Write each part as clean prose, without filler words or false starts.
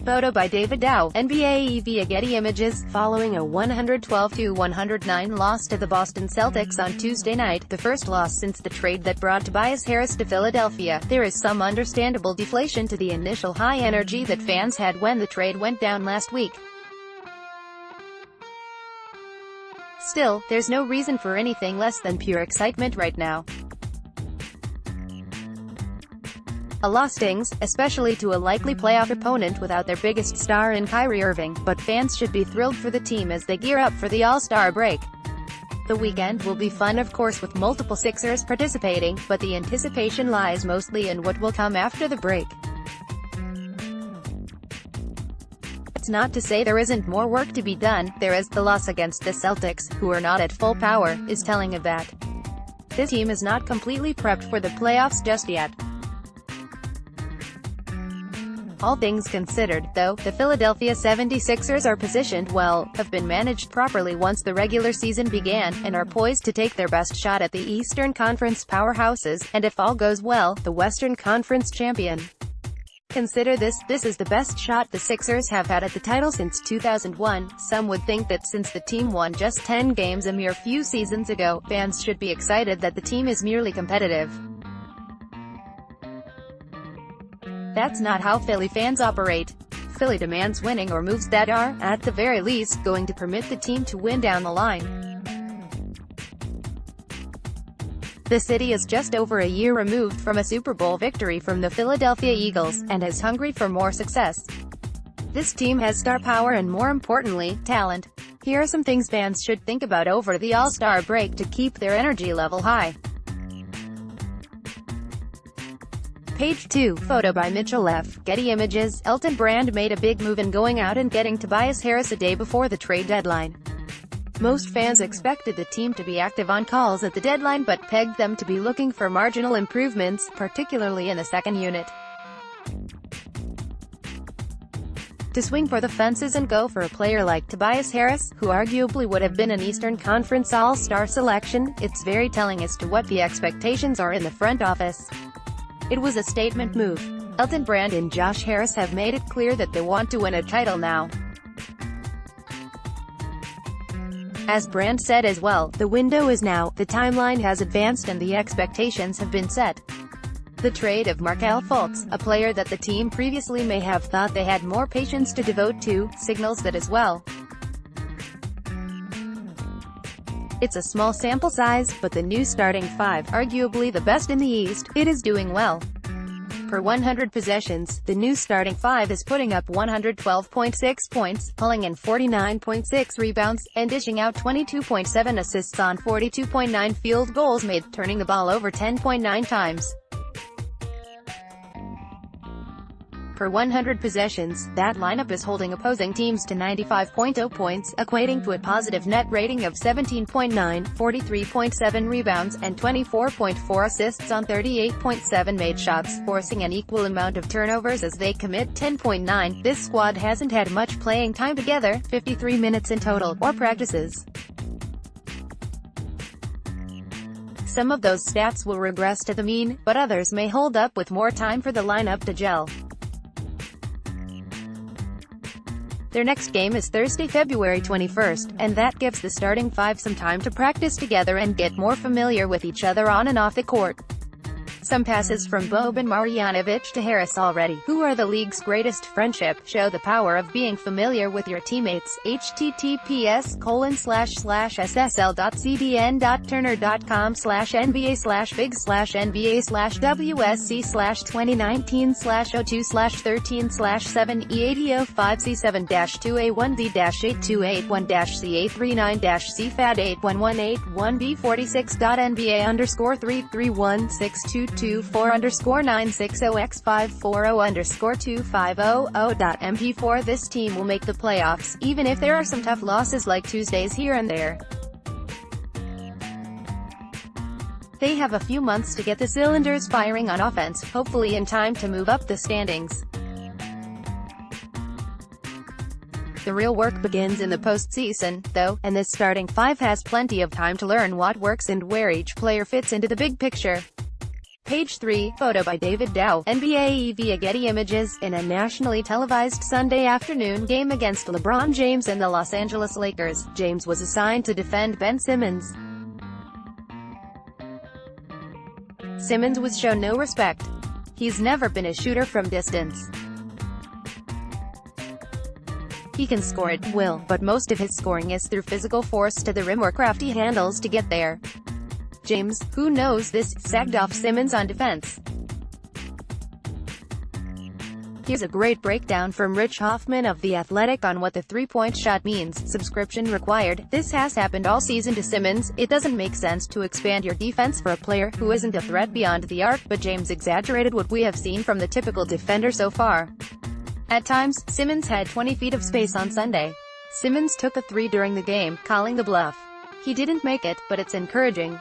Photo by David Dow, NBAE via Getty Images. Following a 112-109 loss to the Boston Celtics on Tuesday night, the first loss since the trade that brought Tobias Harris to Philadelphia, there is some understandable deflation to the initial high energy that fans had when the trade went down last week. Still, there's no reason for anything less than pure excitement right now. A loss stings, especially to a likely playoff opponent without their biggest star in Kyrie Irving, but fans should be thrilled for the team as they gear up for the All-Star break. The weekend will be fun, of course, with multiple Sixers participating, but the anticipation lies mostly in what will come after the break. It's not to say there isn't more work to be done. There is the loss against the Celtics, who are not at full power, is telling of that. This team is not completely prepped for the playoffs just yet. All things considered, though, the Philadelphia 76ers are positioned well, have been managed properly once the regular season began, and are poised to take their best shot at the Eastern Conference powerhouses, and if all goes well, the Western Conference champion. Consider this is the best shot the Sixers have had at the title since 2001. Some would think that since the team won just 10 games a mere few seasons ago, fans should be excited that the team is merely competitive. That's not how Philly fans operate. Philly demands winning or moves that are, at the very least, going to permit the team to win down the line. The city is just over a year removed from a Super Bowl victory from the Philadelphia Eagles, and is hungry for more success. This team has star power and, more importantly, talent. Here are some things fans should think about over the All-Star break to keep their energy level high. Page 2, photo by Mitchell F. Getty Images. Elton Brand made a big move in going out and getting Tobias Harris a day before the trade deadline. Most fans expected the team to be active on calls at the deadline but pegged them to be looking for marginal improvements, particularly in the second unit. To swing for the fences and go for a player like Tobias Harris, who arguably would have been an Eastern Conference All-Star selection, it's very telling as to what the expectations are in the front office. It was a statement move. Elton Brand and Josh Harris have made it clear that they want to win a title now. As Brand said as well, the window is now, the timeline has advanced and the expectations have been set. The trade of Markelle Fultz, a player that the team previously may have thought they had more patience to devote to, signals that as well. It's a small sample size, but the new starting five, arguably the best in the East, it is doing well. Per 100 possessions, the new starting five is putting up 112.6 points, pulling in 49.6 rebounds, and dishing out 22.7 assists on 42.9 field goals made, turning the ball over 10.9 times. Per 100 possessions, that lineup is holding opposing teams to 95.0 points, equating to a positive net rating of 17.9, 43.7 rebounds, and 24.4 assists on 38.7 made shots, forcing an equal amount of turnovers as they commit 10.9. This squad hasn't had much playing time together, 53 minutes in total, or practices. Some of those stats will regress to the mean, but others may hold up with more time for the lineup to gel. Their next game is Thursday, February 21st, and that gives the starting five some time to practice together and get more familiar with each other on and off the court. Some passes from Boban Marjanovic to Harris already, who are the league's greatest friendship, show the power of being familiar with your teammates. https://nbaslarx54023160224_960x540_250.mp4 This team will make the playoffs, even if there are some tough losses like Tuesdays here and there. They have a few months to get the cylinders firing on offense, hopefully in time to move up the standings. The real work begins in the postseason, though, and this starting five has plenty of time to learn what works and where each player fits into the big picture. Page 3, photo by David Dow, NBAE via Getty Images. In a nationally televised Sunday afternoon game against LeBron James and the Los Angeles Lakers, James was assigned to defend Ben Simmons. Simmons was shown no respect. He's never been a shooter from distance. He can score at will, but most of his scoring is through physical force to the rim or crafty handles to get there. James, who knows this, sagged off Simmons on defense. Here's a great breakdown from Rich Hoffman of The Athletic on what the three-point shot means. Subscription required. This has happened all season to Simmons. It doesn't make sense to expand your defense for a player who isn't a threat beyond the arc, but James exaggerated what we have seen from the typical defender so far. At times, Simmons had 20 feet of space on Sunday. Simmons took a three during the game, calling the bluff. He didn't make it, but it's encouraging.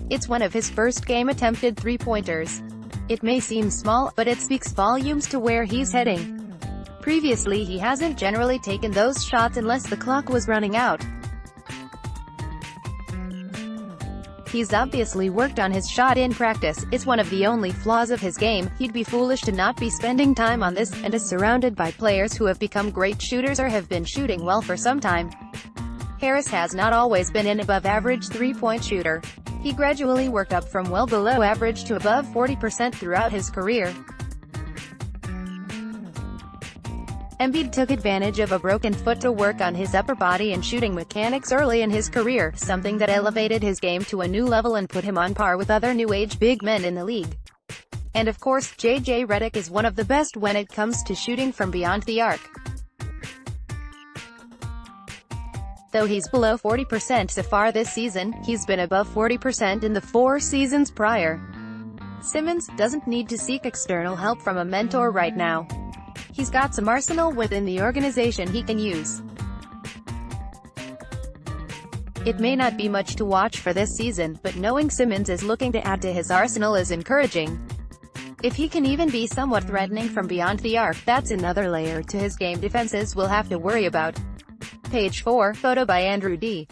It's one of his first game-attempted three-pointers. It may seem small, but it speaks volumes to where he's heading. Previously he hasn't generally taken those shots unless the clock was running out. He's obviously worked on his shot in practice. It's one of the only flaws of his game. He'd be foolish to not be spending time on this, and is surrounded by players who have become great shooters or have been shooting well for some time. Harris has not always been an above-average three-point shooter. He gradually worked up from well below average to above 40% throughout his career. Embiid took advantage of a broken foot to work on his upper body and shooting mechanics early in his career, something that elevated his game to a new level and put him on par with other new-age big men in the league. And of course, J.J. Redick is one of the best when it comes to shooting from beyond the arc. Though he's below 40% so far this season, he's been above 40% in the 4 seasons prior. Simmons doesn't need to seek external help from a mentor right now. He's got some arsenal within the organization he can use. It may not be much to watch for this season, but knowing Simmons is looking to add to his arsenal is encouraging. If he can even be somewhat threatening from beyond the arc, that's another layer to his game defenses we'll have to worry about. Page 4, photo by Andrew D.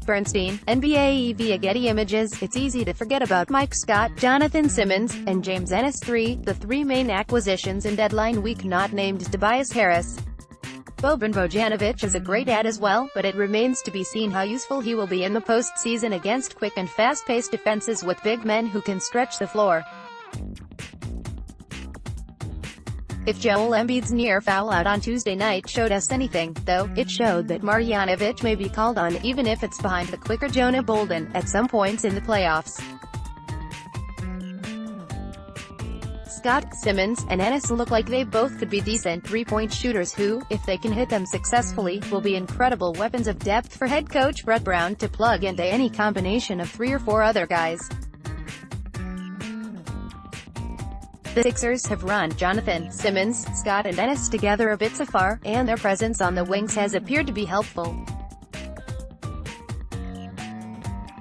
Bernstein, NBAE via Getty Images. It's easy to forget about Mike Scott, Jonathan Simmons, and James Ennis III, the three main acquisitions in deadline week not named Tobias Harris. Boban Bogdanovic is a great add as well, but it remains to be seen how useful he will be in the postseason against quick and fast-paced defenses with big men who can stretch the floor. If Joel Embiid's near foul-out on Tuesday night showed us anything, though, it showed that Marjanovic may be called on, even if it's behind the quicker Jonah Bolden, at some points in the playoffs. Scott, Simmons, and Ennis look like they both could be decent three-point shooters who, if they can hit them successfully, will be incredible weapons of depth for head coach Brett Brown to plug into any combination of 3 or 4 other guys. The Sixers have run Jonathan, Simmons, Scott and Ennis together a bit so far, and their presence on the wings has appeared to be helpful.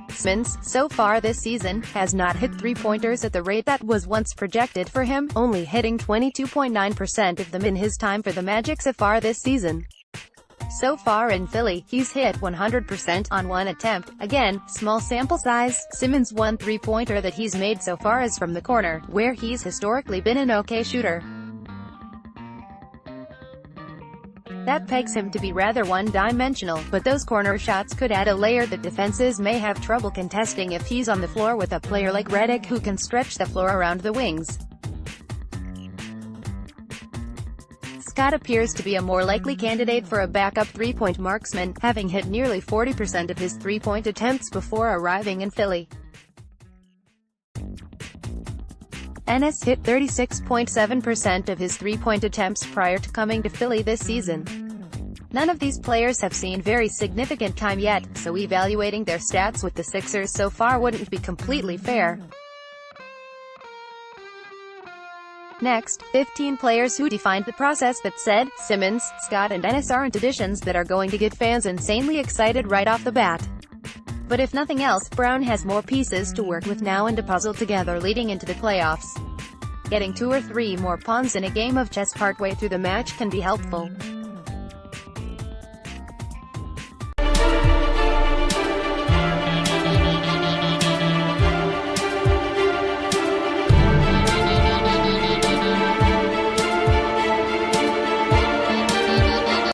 Simmons, so far this season, has not hit three-pointers at the rate that was once projected for him, only hitting 22.9% of them in his time for the Magic so far this season. So far in Philly, he's hit 100% on one attempt. Again, small sample size. Simmons' one three-pointer that he's made so far is from the corner, where he's historically been an okay shooter. That pegs him to be rather one-dimensional, but those corner shots could add a layer that defenses may have trouble contesting if he's on the floor with a player like Redick who can stretch the floor around the wings. Scott appears to be a more likely candidate for a backup three-point marksman, having hit nearly 40% of his three-point attempts before arriving in Philly. Ennis hit 36.7% of his three-point attempts prior to coming to Philly this season. None of these players have seen very significant time yet, so evaluating their stats with the Sixers so far wouldn't be completely fair. Next, 15 players who defined the process that said, Simmons, Scott and Ennis aren't additions that are going to get fans insanely excited right off the bat. But if nothing else, Brown has more pieces to work with now and to puzzle together leading into the playoffs. Getting 2 or 3 more pawns in a game of chess partway through the match can be helpful.